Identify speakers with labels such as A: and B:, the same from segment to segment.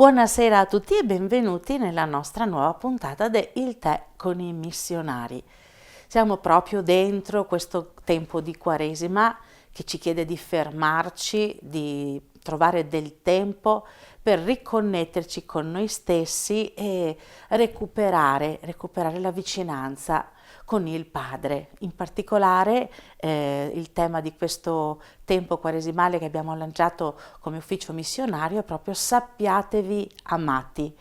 A: Buonasera a tutti e benvenuti nella nostra nuova puntata de Il tè con i missionari. Siamo proprio dentro questo tempo di Quaresima che ci chiede di fermarci, di trovare del tempo per riconnetterci con noi stessi e recuperare la vicinanza con il Padre. In particolare il tema di questo tempo quaresimale che abbiamo lanciato come ufficio missionario è proprio sappiatevi amati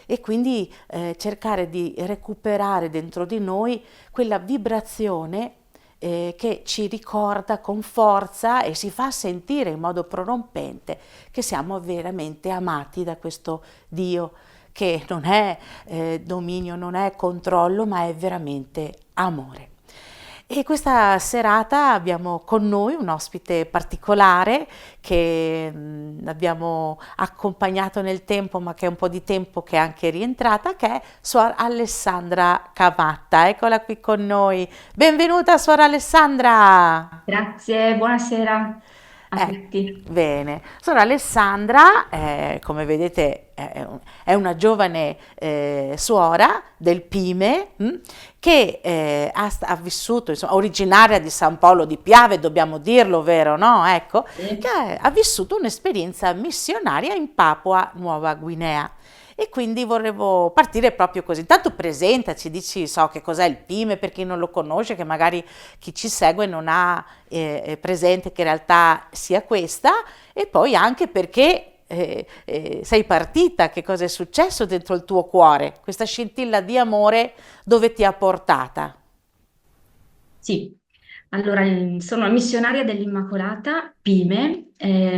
A: e quindi cercare di recuperare dentro di noi quella vibrazione che ci ricorda con forza e si fa sentire in modo prorompente che siamo veramente amati da questo Dio che non è dominio, non è controllo, ma è veramente amore. E questa serata abbiamo con noi un ospite particolare che abbiamo accompagnato nel tempo, ma che è un po' di tempo che è anche rientrata, che è Suor Alessandra Cavatta. Eccola qui con noi. Benvenuta, Suor Alessandra!
B: Grazie, buonasera a tutti.
A: Bene. Suor Alessandra, come vedete, è una giovane suora del Pime che ha vissuto, insomma, originaria di San Polo di Piave, dobbiamo dirlo, vero, no? Ecco, che
B: Sì.
A: ha vissuto un'esperienza missionaria in Papua Nuova Guinea. E quindi volevo partire proprio così. Intanto presentaci, dici so che cos'è il Pime per chi non lo conosce, che magari chi ci segue non ha presente che in realtà sia questa, e poi anche perché sei partita, che cosa è successo dentro il tuo cuore, questa scintilla di amore dove ti ha portata.
B: Sì, allora sono missionaria dell'Immacolata, PIME,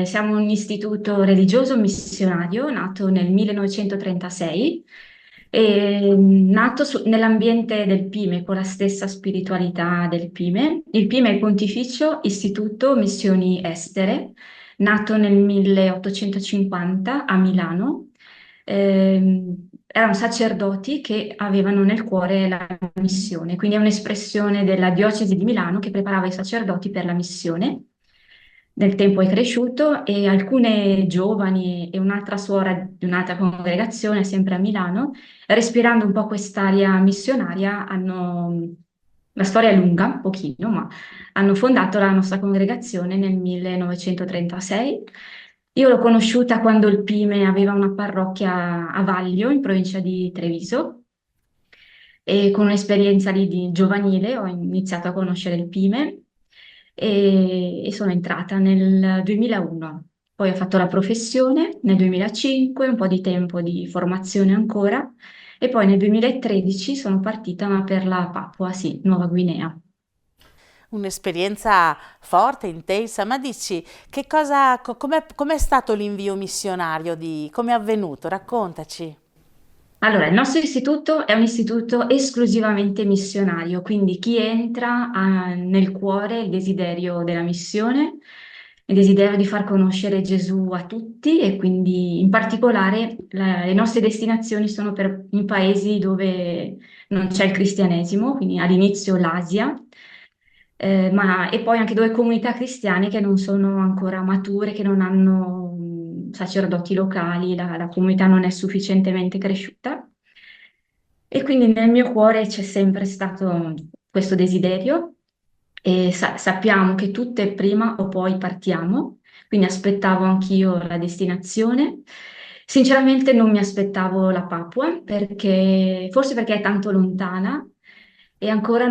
B: siamo un istituto religioso missionario nato nel 1936, nato nell'ambiente del PIME con la stessa spiritualità del PIME. Il PIME è il Pontificio Istituto Missioni Estere, nato nel 1850 a Milano. Erano sacerdoti che avevano nel cuore la missione, quindi è un'espressione della diocesi di Milano che preparava i sacerdoti per la missione. Nel tempo è cresciuto e alcune giovani e un'altra suora di un'altra congregazione, sempre a Milano, respirando un po' quest'aria missionaria, la storia è lunga, un pochino, ma hanno fondato la nostra congregazione nel 1936. Io l'ho conosciuta quando il Pime aveva una parrocchia a Vaglio, in provincia di Treviso, e con un'esperienza lì di giovanile ho iniziato a conoscere il Pime e sono entrata nel 2001. Poi ho fatto la professione nel 2005, un po' di tempo di formazione ancora, e poi nel 2013 sono partita ma per la Papua, sì, Nuova Guinea.
A: Un'esperienza forte, intensa, ma dici che cosa, com'è stato l'invio missionario, come è avvenuto? Raccontaci.
B: Allora, il nostro istituto è un istituto esclusivamente missionario, quindi chi entra ha nel cuore il desiderio della missione, il desiderio di far conoscere Gesù a tutti e quindi in particolare le nostre destinazioni sono in paesi dove non c'è il cristianesimo, quindi all'inizio l'Asia, e poi anche dove comunità cristiane che non sono ancora mature, che non hanno sacerdoti locali, la comunità non è sufficientemente cresciuta. E quindi nel mio cuore c'è sempre stato questo desiderio e sappiamo che tutte prima o poi partiamo, quindi aspettavo anch'io la destinazione. Sinceramente non mi aspettavo la Papua perché forse perché è tanto lontana e ancora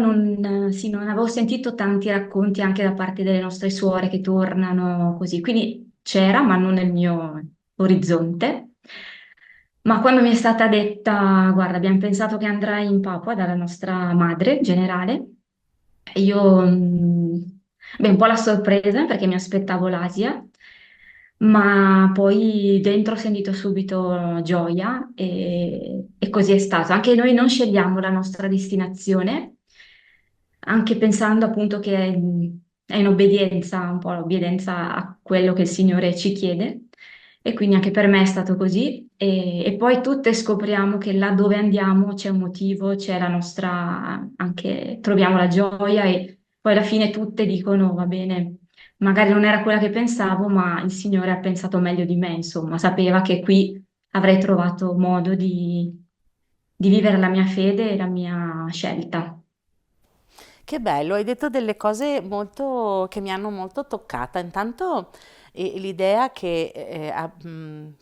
B: sì, non avevo sentito tanti racconti anche da parte delle nostre suore che tornano così, quindi c'era, ma non nel mio orizzonte. Ma quando mi è stata detta, guarda, abbiamo pensato che andrai in Papua dalla nostra madre generale, e io, beh, un po' la sorpresa perché mi aspettavo l'Asia, ma poi dentro ho sentito subito gioia e così è stato. Anche noi non scegliamo la nostra destinazione, anche pensando appunto che è in obbedienza, un po' l'obbedienza a quello che il Signore ci chiede. E quindi anche per me è stato così. E poi tutte scopriamo che là dove andiamo c'è un motivo, c'è la nostra, anche troviamo la gioia e poi alla fine tutte dicono, va bene, magari non era quella che pensavo, ma il Signore ha pensato meglio di me, insomma, sapeva che qui avrei trovato modo di vivere la mia fede e la mia scelta.
A: Che bello, hai detto delle cose molto, che mi hanno molto toccata. Intanto l'idea che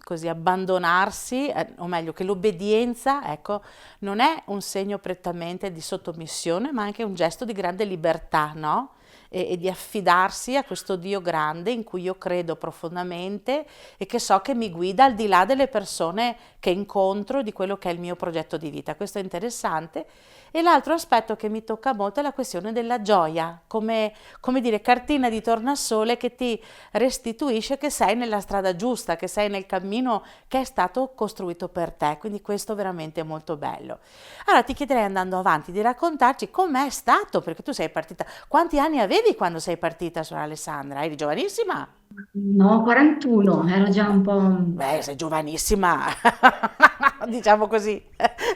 A: così abbandonarsi, o meglio, che l'obbedienza, ecco, non è un segno prettamente di sottomissione, ma anche un gesto di grande libertà, no? E di affidarsi a questo Dio grande in cui io credo profondamente e che so che mi guida al di là delle persone che incontro, di quello che è il mio progetto di vita. Questo è interessante. E l'altro aspetto che mi tocca molto è la questione della gioia, come dire, cartina di tornasole che ti restituisce che sei nella strada giusta, che sei nel cammino che è stato costruito per te. Quindi questo veramente è molto bello. Allora ti chiederei andando avanti di raccontarci com'è stato, perché tu sei partita. Quanti anni avevi quando sei partita, sorella Alessandra? Eri giovanissima?
B: No, 41, ero già
A: Beh,
B: un po'.
A: sei giovanissima, diciamo così,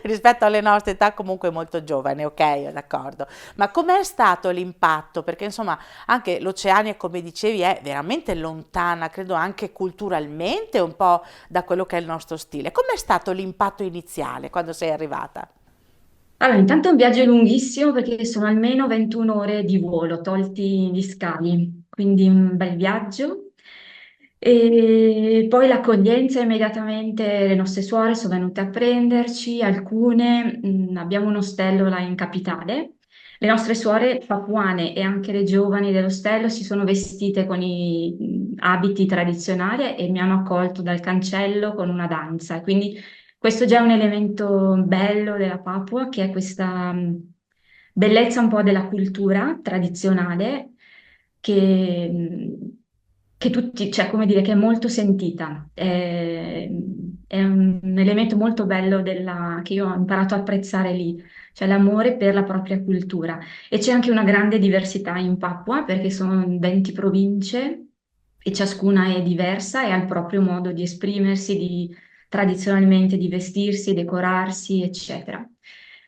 A: rispetto alle nostre età comunque molto giovane, ok, d'accordo. Ma com'è stato l'impatto? Perché insomma anche l'Oceania, come dicevi, è veramente lontana, credo anche culturalmente, un po' da quello che è il nostro stile. Com'è stato l'impatto iniziale quando sei arrivata?
B: Allora, intanto è un viaggio lunghissimo perché sono almeno 21 ore di volo, tolti gli scali, quindi un bel viaggio. E poi l'accoglienza immediatamente, le nostre suore sono venute a prenderci, alcune, abbiamo un ostello là in capitale. Le nostre suore papuane e anche le giovani dell'ostello si sono vestite con i abiti tradizionali e mi hanno accolto dal cancello con una danza. Quindi questo già è un elemento bello della Papua, che è questa bellezza un po' della cultura tradizionale che, che tutti, cioè, come dire, che è molto sentita. È un elemento molto bello che io ho imparato a apprezzare lì, cioè l'amore per la propria cultura. E c'è anche una grande diversità in Papua, perché sono 20 province e ciascuna è diversa e ha il proprio modo di esprimersi, tradizionalmente di vestirsi, decorarsi, eccetera.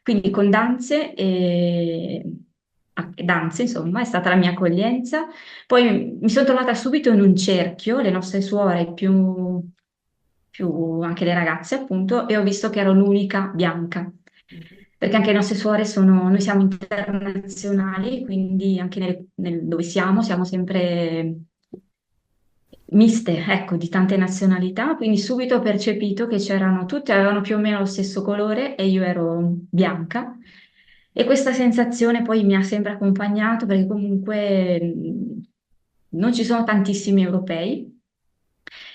B: Quindi con danze, insomma, è stata la mia accoglienza. Poi mi sono trovata subito in un cerchio, le nostre suore più anche le ragazze, appunto, e ho visto che ero l'unica bianca. Perché anche le nostre suore noi siamo internazionali, quindi anche dove siamo sempre miste, ecco, di tante nazionalità, quindi subito ho percepito che c'erano tutte, avevano più o meno lo stesso colore e io ero bianca. E questa sensazione poi mi ha sempre accompagnato perché comunque non ci sono tantissimi europei.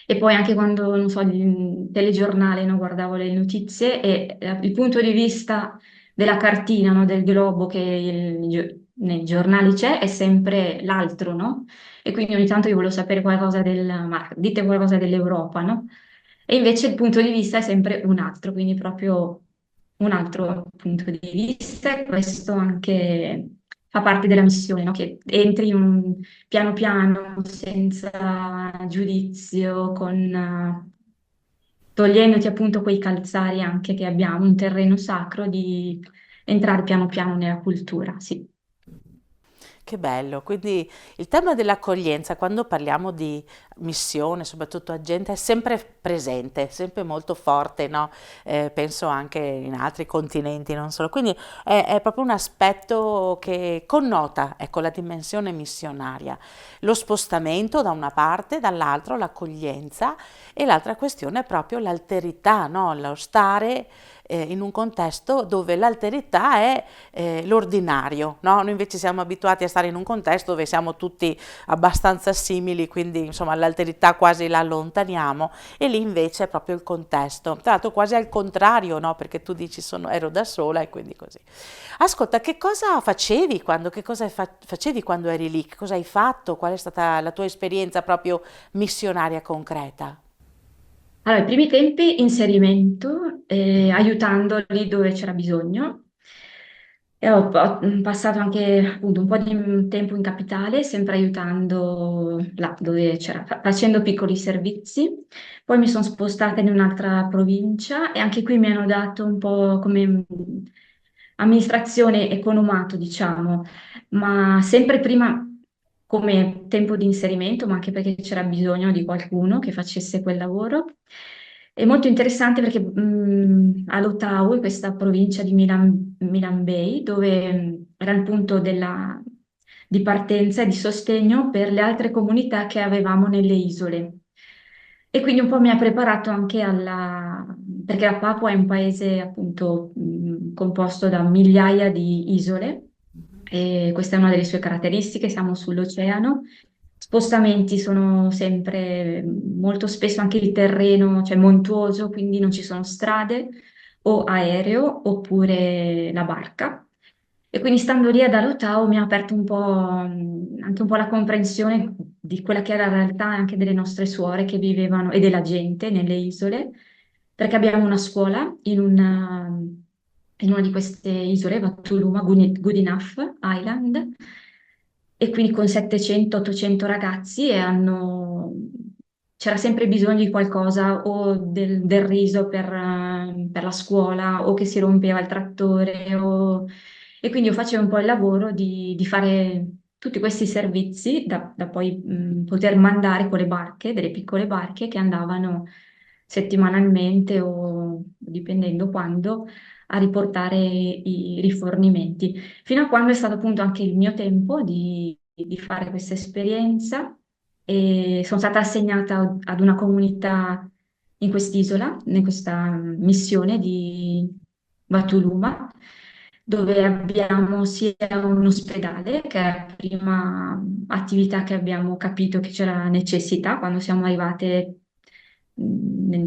B: E poi anche quando, non so, il telegiornale, no, guardavo le notizie e il punto di vista della cartina, no, del globo che nei giornali c'è è sempre l'altro, no? E quindi ogni tanto io volevo sapere qualcosa ma dite qualcosa dell'Europa, no? E invece il punto di vista è sempre un altro, quindi proprio un altro punto di vista e questo anche fa parte della missione, no? Che entri piano piano, senza giudizio, togliendoti appunto quei calzari anche che abbiamo, un terreno sacro di entrare piano piano nella cultura, sì.
A: Che bello, quindi il tema dell'accoglienza, quando parliamo di missione, soprattutto a gente, è sempre presente, sempre molto forte, no? Penso anche in altri continenti, non solo. Quindi è proprio un aspetto che connota, ecco, la dimensione missionaria. Lo spostamento da una parte, dall'altro l'accoglienza e l'altra questione è proprio l'alterità, no? Lo stare in un contesto dove l'alterità è l'ordinario, no? Noi invece siamo abituati a stare in un contesto dove siamo tutti abbastanza simili, quindi insomma l'alterità quasi la allontaniamo e lì invece è proprio il contesto. Tra l'altro quasi al contrario, no? Perché tu dici ero da sola e quindi così. Ascolta, che cosa facevi facevi quando eri lì? Che cosa hai fatto? Qual è stata la tua esperienza proprio missionaria concreta?
B: Allora, i primi tempi inserimento, aiutando lì dove c'era bisogno. E ho passato anche appunto un po' di tempo in capitale, sempre aiutando là dove c'era, facendo piccoli servizi. Poi mi sono spostata in un'altra provincia e anche qui mi hanno dato un po' come amministrazione economato, diciamo, ma sempre prima come tempo di inserimento, ma anche perché c'era bisogno di qualcuno che facesse quel lavoro. È molto interessante perché a Lotao, in questa provincia di Milan Bay, dove era il punto di partenza e di sostegno per le altre comunità che avevamo nelle isole. E quindi un po' mi ha preparato anche perché la Papua è un paese appunto composto da migliaia di isole e questa è una delle sue caratteristiche, siamo sull'oceano. Spostamenti sono sempre, molto spesso anche il terreno, cioè montuoso, quindi non ci sono strade o aereo oppure la barca. E quindi stando lì ad Alotau mi ha aperto un po', anche un po' la comprensione di quella che era la realtà anche delle nostre suore che vivevano e della gente nelle isole, perché abbiamo una scuola in una di queste isole, Vatuluma, Goodenough Island, e quindi con 700-800 ragazzi c'era sempre bisogno di qualcosa o del riso per la scuola o che si rompeva il trattore e quindi io facevo un po' il lavoro di fare tutti questi servizi da poi poter mandare con le barche, delle piccole barche che andavano settimanalmente o dipendendo quando a riportare i rifornimenti. Fino a quando è stato appunto anche il mio tempo di fare questa esperienza e sono stata assegnata ad una comunità in quest'isola, in questa missione di Batuluma, dove abbiamo sia un ospedale, che è la prima attività che abbiamo capito che c'era necessità quando siamo arrivate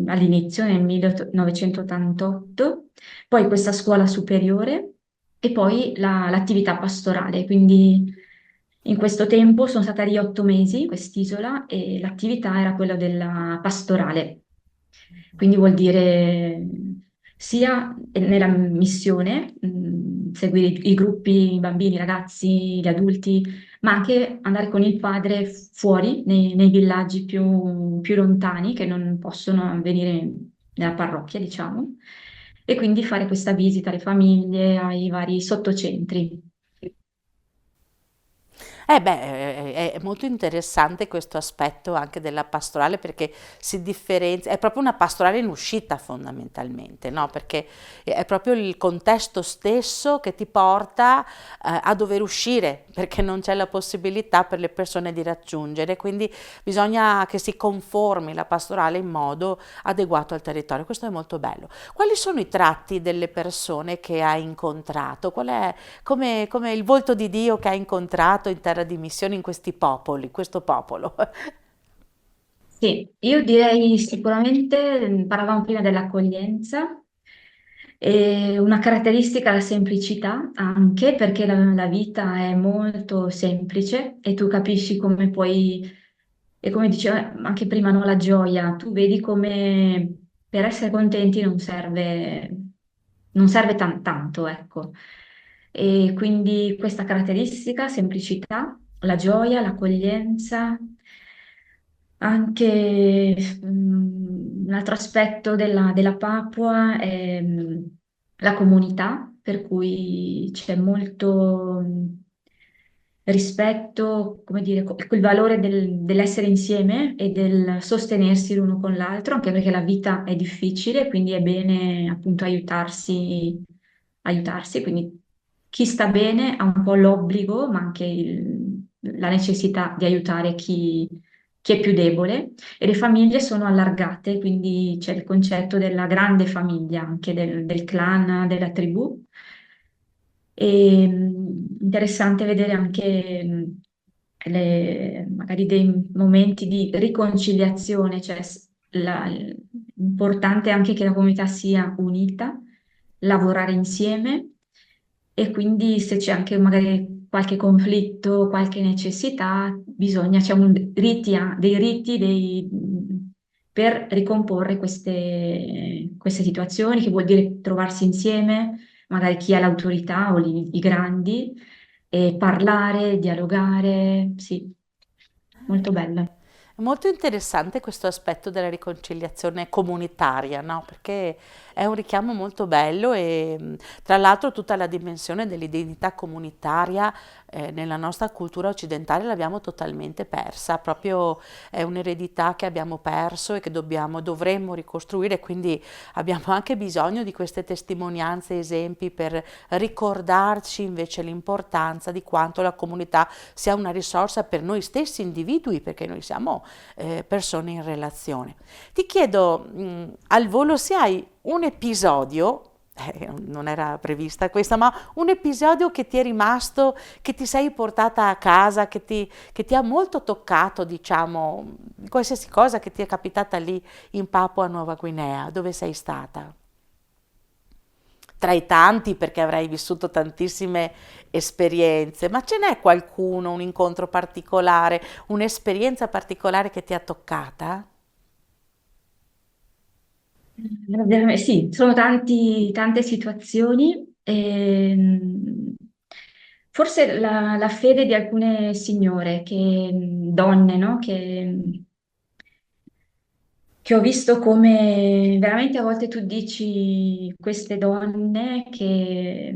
B: all'inizio, nel 1988, poi questa scuola superiore e poi l'attività pastorale. Quindi in questo tempo sono stata lì 8 mesi in quest'isola e l'attività era quella della pastorale. Quindi vuol dire sia nella missione, seguire i gruppi, i bambini, i ragazzi, gli adulti, ma anche andare con il padre fuori, nei villaggi più lontani che non possono venire nella parrocchia, diciamo, e quindi fare questa visita alle famiglie, ai vari sottocentri.
A: Eh beh, è molto interessante questo aspetto anche della pastorale perché si differenzia, è proprio una pastorale in uscita fondamentalmente, no? Perché è proprio il contesto stesso che ti porta a dover uscire perché non c'è la possibilità per le persone di raggiungere, quindi bisogna che si conformi la pastorale in modo adeguato al territorio. Questo è molto bello. Quali sono i tratti delle persone che hai incontrato? Qual è come il volto di Dio che ha incontrato in terra di missione in questi popoli, questo popolo.
B: Sì, io direi sicuramente, parlavamo prima dell'accoglienza, e una caratteristica è la semplicità, anche perché la vita è molto semplice e tu capisci come puoi, e come diceva anche prima, no, la gioia, tu vedi come per essere contenti non serve tanto, ecco. E quindi questa caratteristica, semplicità, la gioia, l'accoglienza, anche un altro aspetto della Papua è la comunità, per cui c'è molto rispetto, come dire, quel valore dell'essere insieme e del sostenersi l'uno con l'altro, anche perché la vita è difficile, quindi è bene appunto aiutarsi, quindi chi sta bene ha un po' l'obbligo, ma anche la necessità di aiutare chi è più debole e le famiglie sono allargate, quindi c'è il concetto della grande famiglia, anche del clan, della tribù. E, interessante vedere anche magari dei momenti di riconciliazione, cioè l'importante è anche che la comunità sia unita, lavorare insieme e quindi se c'è anche magari qualche conflitto, qualche necessità, c'è dei riti per ricomporre queste situazioni, che vuol dire trovarsi insieme, magari chi ha l'autorità o i grandi, e parlare, dialogare, sì, molto bella.
A: È molto interessante questo aspetto della riconciliazione comunitaria, no? Perché è un richiamo molto bello e tra l'altro tutta la dimensione dell'identità comunitaria nella nostra cultura occidentale l'abbiamo totalmente persa, proprio è un'eredità che abbiamo perso e che dovremmo ricostruire, quindi abbiamo anche bisogno di queste testimonianze, esempi per ricordarci invece l'importanza di quanto la comunità sia una risorsa per noi stessi individui, perché noi siamo persone in relazione. Ti chiedo al volo se hai un episodio, non era prevista questa, ma un episodio che ti è rimasto, che ti sei portata a casa, che ti ha molto toccato, diciamo, qualsiasi cosa che ti è capitata lì in Papua Nuova Guinea, dove sei stata? Tra i tanti, perché avrai vissuto tantissime esperienze, ma ce n'è qualcuno, un incontro particolare, un'esperienza particolare che ti ha toccata?
B: Sì, sono tante situazioni. Forse la fede di alcune signore, donne, no? Che ho visto come veramente a volte tu dici queste donne che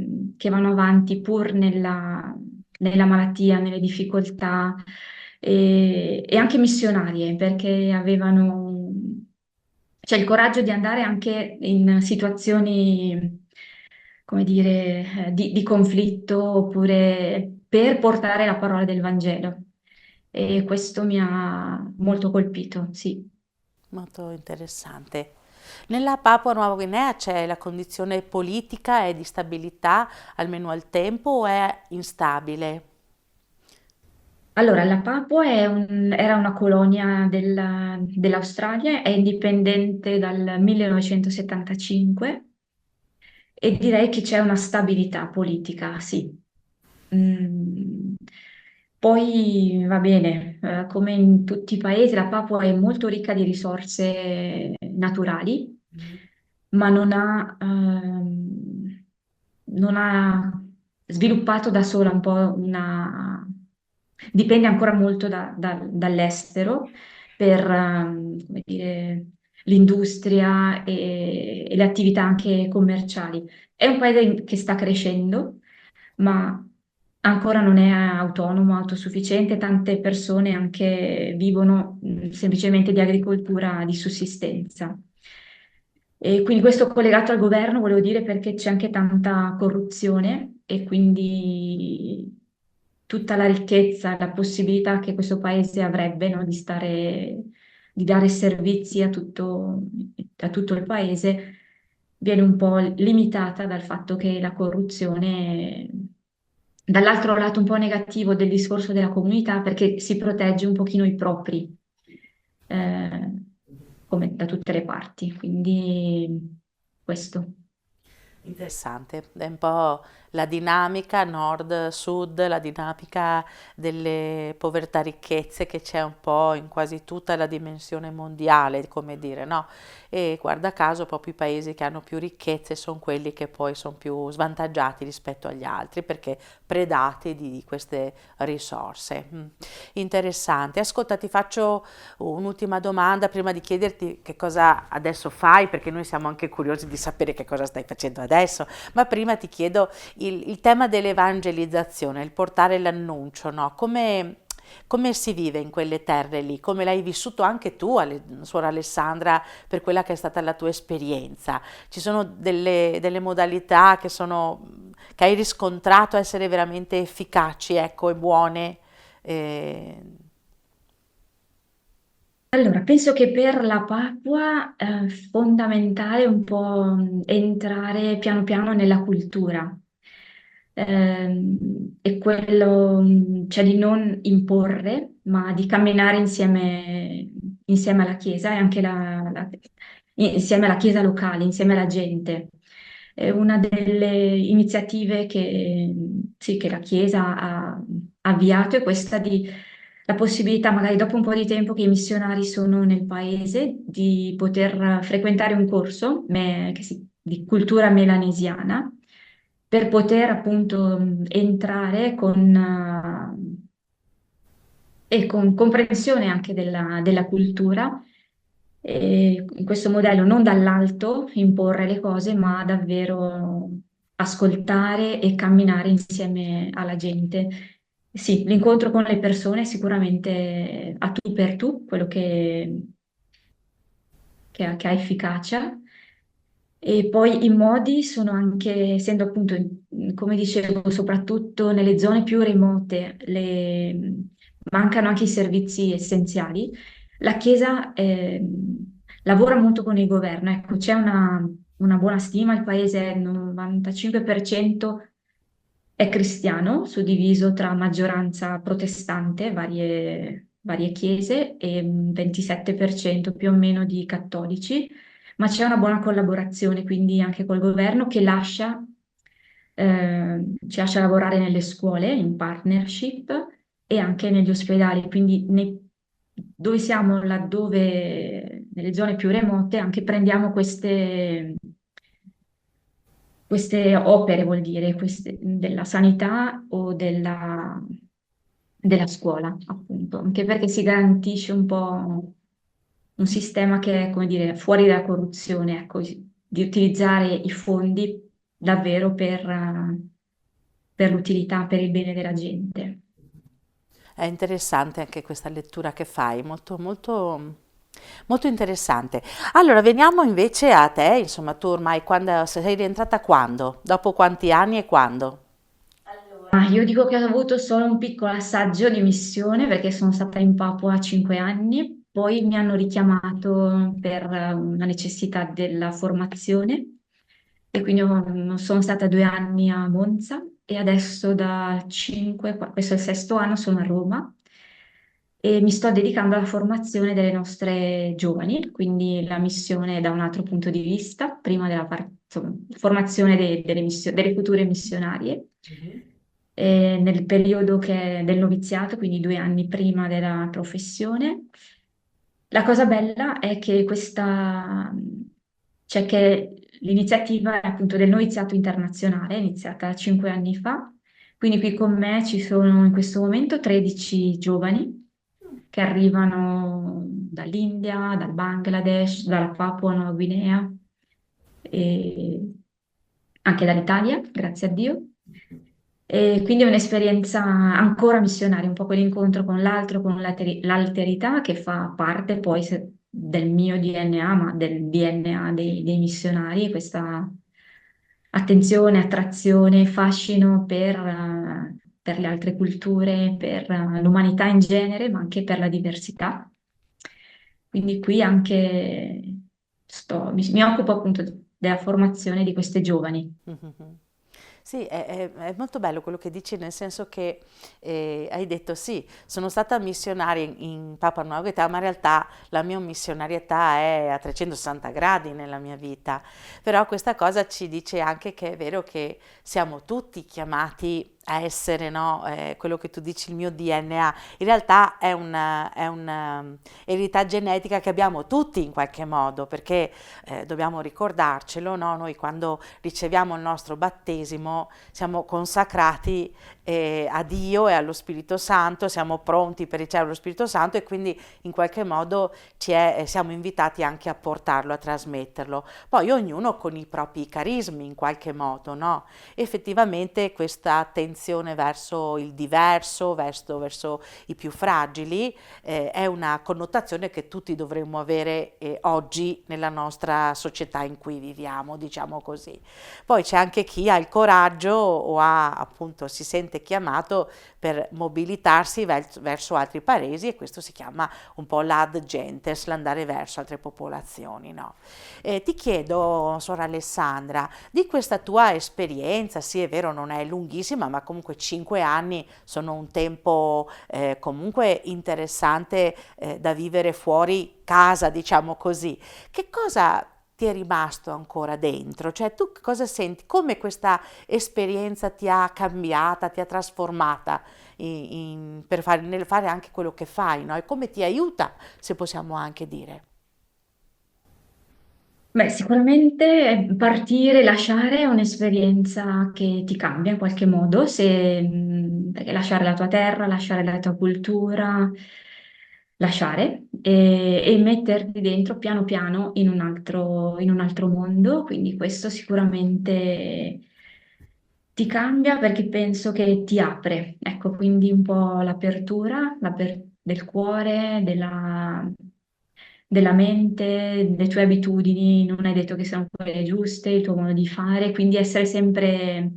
B: vanno avanti pur nella malattia, nelle difficoltà e anche missionarie perché avevano cioè il coraggio di andare anche in situazioni, come dire, di conflitto oppure per portare la parola del Vangelo. E questo mi ha molto colpito, sì.
A: Molto interessante. Nella Papua Nuova Guinea c'è la condizione politica e di stabilità, almeno al tempo, o è instabile?
B: Allora, la Papua era una colonia dell'Australia, è indipendente dal 1975 e direi che c'è una stabilità politica, sì. Mm, Poi va bene, come in tutti i paesi, la Papua è molto ricca di risorse naturali, ma non ha sviluppato da sola un po' una... Dipende ancora molto dall'estero per, come dire, l'industria e le attività anche commerciali. È un paese che sta crescendo, ma ancora non è autonomo, autosufficiente. Tante persone anche vivono semplicemente di agricoltura di sussistenza. E quindi questo collegato al governo, volevo dire, perché c'è anche tanta corruzione e quindi tutta la ricchezza, la possibilità che questo paese avrebbe, no, di dare servizi a tutto il paese, viene un po' limitata dal fatto che la corruzione, dall'altro lato un po' negativo del discorso della comunità, perché si protegge un pochino i propri, eh, come da tutte le parti. Quindi questo.
A: Interessante, è un po' la dinamica nord-sud, la dinamica delle povertà-ricchezze che c'è un po' in quasi tutta la dimensione mondiale, come dire, no? E guarda caso proprio i paesi che hanno più ricchezze sono quelli che poi sono più svantaggiati rispetto agli altri perché predati di queste risorse. Interessante. Ascolta, ti faccio un'ultima domanda prima di chiederti che cosa adesso fai, perché noi siamo anche curiosi di sapere che cosa stai facendo adesso, ma prima ti chiedo il tema dell'evangelizzazione, il portare l'annuncio, no? Come si vive in quelle terre lì? Come l'hai vissuto anche tu, suora Alessandra, per quella che è stata la tua esperienza? Ci sono delle modalità che hai riscontrato essere veramente efficaci, ecco, e buone? Eh,
B: Allora, penso che per la Papua è fondamentale un po' entrare piano piano nella cultura. E quello, cioè di non imporre, ma di camminare insieme alla Chiesa e anche insieme alla Chiesa locale, insieme alla gente. È una delle iniziative sì, che la Chiesa ha avviato è questa di la possibilità, magari dopo un po' di tempo che i missionari sono nel paese, di poter frequentare un corso di cultura melanesiana per poter appunto entrare e con comprensione anche della cultura. E in questo modello non dall'alto imporre le cose, ma davvero ascoltare e camminare insieme alla gente. Sì, l'incontro con le persone è sicuramente a tu per tu, quello che ha efficacia. E poi i modi sono anche, essendo appunto, come dicevo, soprattutto nelle zone più remote, mancano anche i servizi essenziali. La Chiesa lavora molto con il governo, ecco, c'è una buona stima, il paese è il 95% è cristiano, suddiviso tra maggioranza protestante, varie chiese, e un 27% più o meno di cattolici, ma c'è una buona collaborazione quindi anche col governo che ci lascia lavorare nelle scuole in partnership e anche negli ospedali, quindi dove siamo, laddove nelle zone più remote, anche prendiamo queste opere, vuol dire, della sanità o della scuola, appunto, anche perché si garantisce un po' un sistema che è, come dire, fuori dalla corruzione, ecco, di utilizzare i fondi davvero per l'utilità, per il bene della gente.
A: È interessante anche questa lettura che fai, molto, molto, molto interessante. Allora, veniamo invece a te, insomma, tu ormai quando sei rientrata quando? Dopo quanti anni e quando?
B: Io dico che ho avuto solo un piccolo assaggio di missione perché sono stata in Papua 5 anni, poi mi hanno richiamato per una necessità della formazione e quindi sono stata 2 anni a Monza e adesso da 5, questo è il sesto anno, sono a Roma e mi sto dedicando alla formazione delle nostre giovani, quindi la missione da un altro punto di vista, prima insomma, formazione delle future missionarie nel periodo del noviziato, quindi 2 anni prima della professione. La cosa bella è che cioè che l'iniziativa è appunto del noviziato internazionale, è iniziata 5 anni fa, quindi qui con me ci sono in questo momento 13 giovani che arrivano dall'India, dal Bangladesh, dalla Papua Nuova Guinea e anche dall'Italia, grazie a Dio. E quindi è un'esperienza ancora missionaria, un po' quell'incontro con l'altro, con l'alterità che fa parte poi del mio DNA, ma del DNA dei missionari, questa attenzione, attrazione, fascino per le altre culture, per l'umanità in genere, ma anche per la diversità. Quindi qui anche mi occupo appunto della formazione di queste giovani.
A: Mhm. Sì, è molto bello quello che dici, nel senso che hai detto sì, sono stata missionaria in Papua Nuova Guinea, ma in realtà la mia missionarietà è a 360 gradi nella mia vita. Però questa cosa ci dice anche che è vero che siamo tutti chiamati a essere, no, quello che tu dici, il mio DNA. In realtà è una eredità genetica che abbiamo tutti in qualche modo, perché dobbiamo ricordarcelo, no? Noi quando riceviamo il nostro battesimo siamo consacrati a Dio e allo Spirito Santo, siamo pronti per ricevere lo Spirito Santo e quindi in qualche modo siamo invitati anche a portarlo, a trasmetterlo. Poi ognuno con i propri carismi in qualche modo, no? Effettivamente questa attenzione verso il diverso, verso i più fragili, è una connotazione che tutti dovremmo avere oggi nella nostra società in cui viviamo, diciamo così. Poi c'è anche chi ha il coraggio o appunto si sente chiamato per mobilitarsi verso altri paesi e questo si chiama un po' l'ad gentes, l'andare verso altre popolazioni, no? Ti chiedo, Sora Alessandra, di questa tua esperienza, sì è vero non è lunghissima, ma comunque 5 anni sono un tempo comunque interessante da vivere fuori casa, diciamo così. Che cosa ti è rimasto ancora dentro? Cioè tu cosa senti? Come questa esperienza ti ha cambiata, ti ha trasformata nel fare anche quello che fai, no? E come ti aiuta, se possiamo anche dire.
B: Beh, sicuramente partire, lasciare è un'esperienza che ti cambia in qualche modo. Se perché lasciare la tua terra, lasciare la tua cultura, lasciare e metterti dentro piano piano in un altro mondo, quindi questo sicuramente ti cambia perché penso che ti apre, ecco, quindi un po' l'apertura del cuore, della mente, le tue abitudini, non è detto che siano quelle giuste, il tuo modo di fare, quindi essere sempre,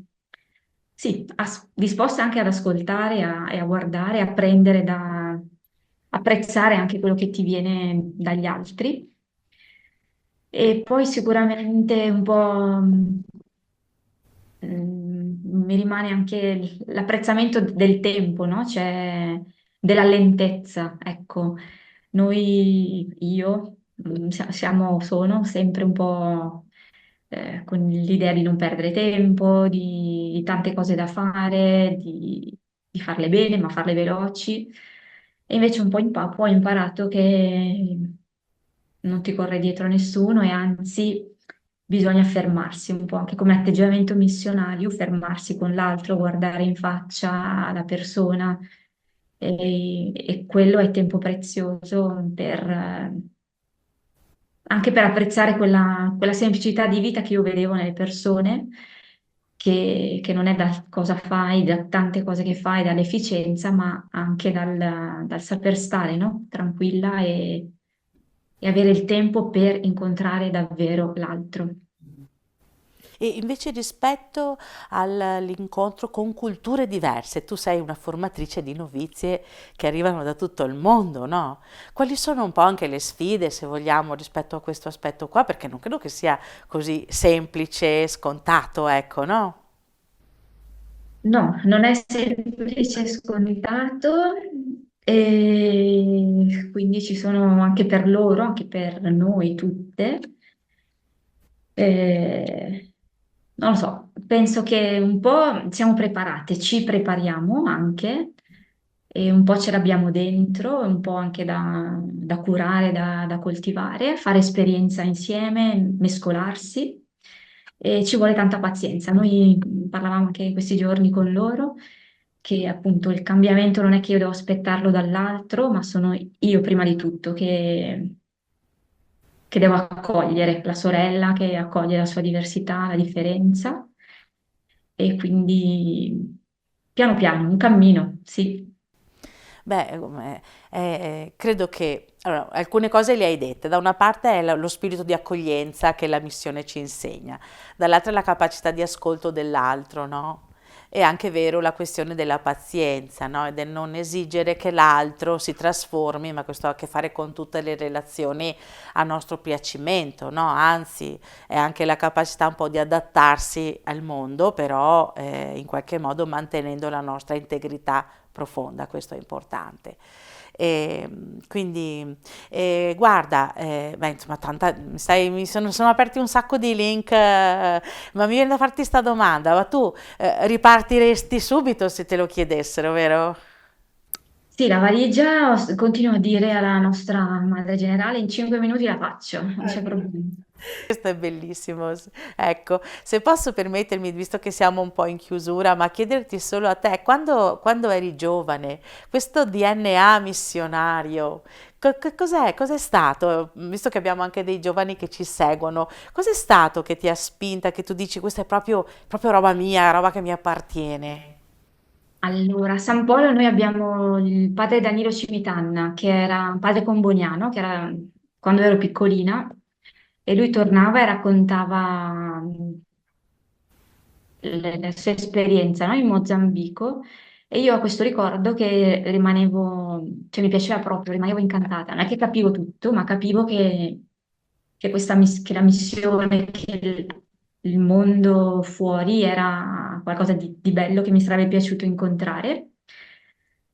B: sì, disposta anche ad ascoltare e a guardare, a prendere apprezzare anche quello che ti viene dagli altri. E poi sicuramente un po'. Mi rimane anche l'apprezzamento del tempo, no? Cioè della lentezza, ecco. Io, sono sempre un po' con l'idea di non perdere tempo, di tante cose da fare, di farle bene, ma farle veloci. E invece un po' poi ho imparato che non ti corre dietro nessuno e anzi bisogna fermarsi un po' anche come atteggiamento missionario, fermarsi con l'altro, guardare in faccia la persona e quello è tempo prezioso anche per apprezzare quella semplicità di vita che io vedevo nelle persone, che non è da cosa fai, da tante cose che fai, dall'efficienza, ma anche dal saper stare, no? Tranquilla e avere il tempo per incontrare davvero l'altro.
A: E invece rispetto all'incontro con culture diverse, tu sei una formatrice di novizie che arrivano da tutto il mondo, no? Quali sono un po' anche le sfide, se vogliamo, rispetto a questo aspetto qua? Perché non credo che sia così semplice, scontato, ecco, no?
B: No, non è semplice e scontato, e quindi ci sono anche per loro, anche per noi tutte. Non lo so, penso che un po' siamo preparate, ci prepariamo anche, e un po' ce l'abbiamo dentro, un po' anche da curare, da coltivare, fare esperienza insieme, mescolarsi e ci vuole tanta pazienza. Noi parlavamo anche in questi giorni con loro che appunto il cambiamento non è che io devo aspettarlo dall'altro, ma sono io prima di tutto che devo accogliere la sorella, che accoglie la sua diversità, la differenza e quindi piano piano, un cammino, sì.
A: Beh, credo che allora, alcune cose le hai dette. Da una parte è lo spirito di accoglienza che la missione ci insegna, dall'altra è la capacità di ascolto dell'altro, no? È anche vero la questione della pazienza, no? E del non esigere che l'altro si trasformi, ma questo ha a che fare con tutte le relazioni a nostro piacimento, no? Anzi, è anche la capacità un po' di adattarsi al mondo, però in qualche modo mantenendo la nostra integrità profonda, questo è importante. E, quindi, guarda, beh, insomma, sono aperti un sacco di link, ma mi viene da farti sta domanda, ma tu ripartiresti subito se te lo chiedessero, vero?
B: Sì, la valigia, continuo a dire alla nostra madre generale, in 5 minuti la faccio, non c'è
A: Ecco.
B: problema.
A: Questo è bellissimo. Ecco, se posso permettermi, visto che siamo un po' in chiusura, ma chiederti solo a te, quando eri giovane, questo DNA missionario, cos'è stato? Visto che abbiamo anche dei giovani che ci seguono, cos'è stato che ti ha spinta, che tu dici questa è proprio roba mia, roba che mi appartiene?
B: Allora, a San Polo noi abbiamo il padre Danilo Cimitanna, che era un padre comboniano, che era quando ero piccolina, e lui tornava e raccontava la sua esperienza, no, in Mozambico, e io ho questo ricordo che rimanevo, cioè mi piaceva proprio, rimanevo incantata. Non è che capivo tutto, ma capivo che che la missione, che il mondo fuori era qualcosa di bello che mi sarebbe piaciuto incontrare.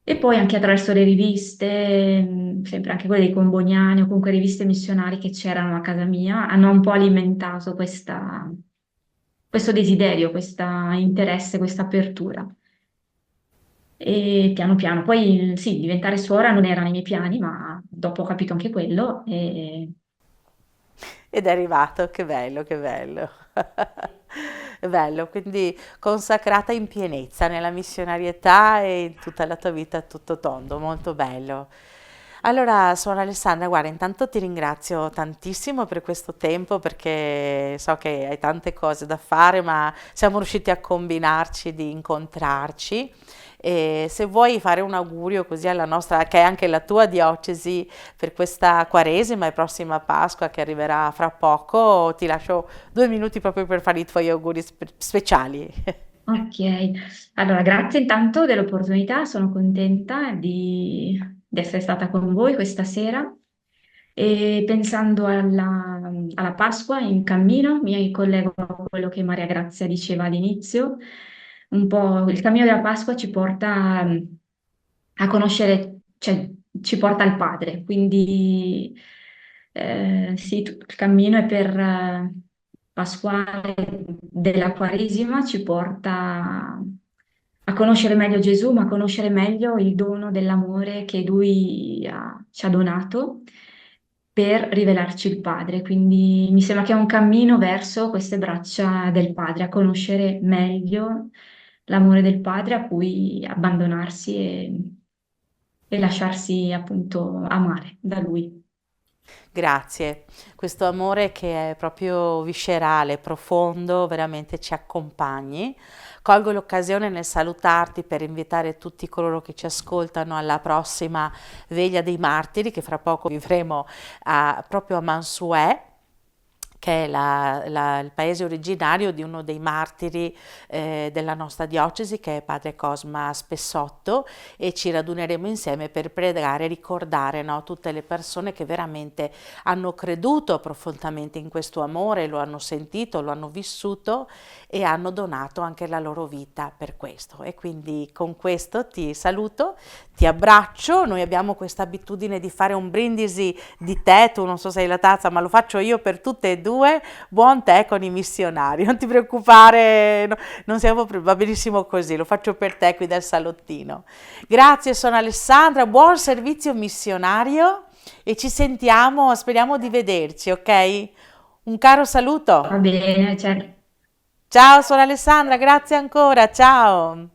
B: E poi anche attraverso le riviste, sempre anche quelle dei Comboniani o comunque riviste missionarie che c'erano a casa mia, hanno un po' alimentato questo desiderio, questo interesse, questa apertura. E piano piano, poi sì, diventare suora non era nei miei piani, ma dopo ho capito anche quello. E
A: Ed è arrivato, che bello, che bello. È bello, quindi consacrata in pienezza nella missionarietà e in tutta la tua vita a tutto tondo, molto bello. Allora, suora Alessandra, guarda, intanto ti ringrazio tantissimo per questo tempo perché so che hai tante cose da fare, ma siamo riusciti a combinarci di incontrarci. E se vuoi fare un augurio così alla nostra, che è anche la tua diocesi, per questa Quaresima e prossima Pasqua che arriverà fra poco, ti lascio 2 minuti proprio per fare i tuoi auguri speciali.
B: Ok, allora grazie intanto dell'opportunità, sono contenta di essere stata con voi questa sera e pensando alla Pasqua in cammino, mi collego a quello che Maria Grazia diceva all'inizio, un po' il cammino della Pasqua ci porta a conoscere, cioè ci porta al Padre, quindi sì, tutto il cammino è per pasquale della Quaresima ci porta a conoscere meglio Gesù, ma a conoscere meglio il dono dell'amore che Lui ci ha donato per rivelarci il Padre. Quindi mi sembra che è un cammino verso queste braccia del Padre, a conoscere meglio l'amore del Padre a cui abbandonarsi e lasciarsi appunto amare da Lui.
A: Grazie, questo amore che è proprio viscerale, profondo, veramente ci accompagni. Colgo l'occasione nel salutarti per invitare tutti coloro che ci ascoltano alla prossima Veglia dei Martiri che fra poco vivremo proprio a Mansuè, che è il paese originario di uno dei martiri della nostra diocesi, che è padre Cosma Spessotto, e ci raduneremo insieme per pregare e ricordare, no, tutte le persone che veramente hanno creduto profondamente in questo amore, lo hanno sentito, lo hanno vissuto e hanno donato anche la loro vita per questo. E quindi con questo ti saluto, ti abbraccio. Noi abbiamo questa abitudine di fare un brindisi di tè, tu non so se hai la tazza, ma lo faccio io per tutte e due. Buon tè con i missionari, non ti preoccupare, non siamo, va benissimo così, lo faccio per te qui dal salottino. Grazie, sono Alessandra, buon servizio missionario e ci sentiamo, speriamo di vederci, ok? Un caro
B: Va
A: saluto.
B: bene, cioè,
A: Ciao, sono Alessandra, grazie ancora, ciao.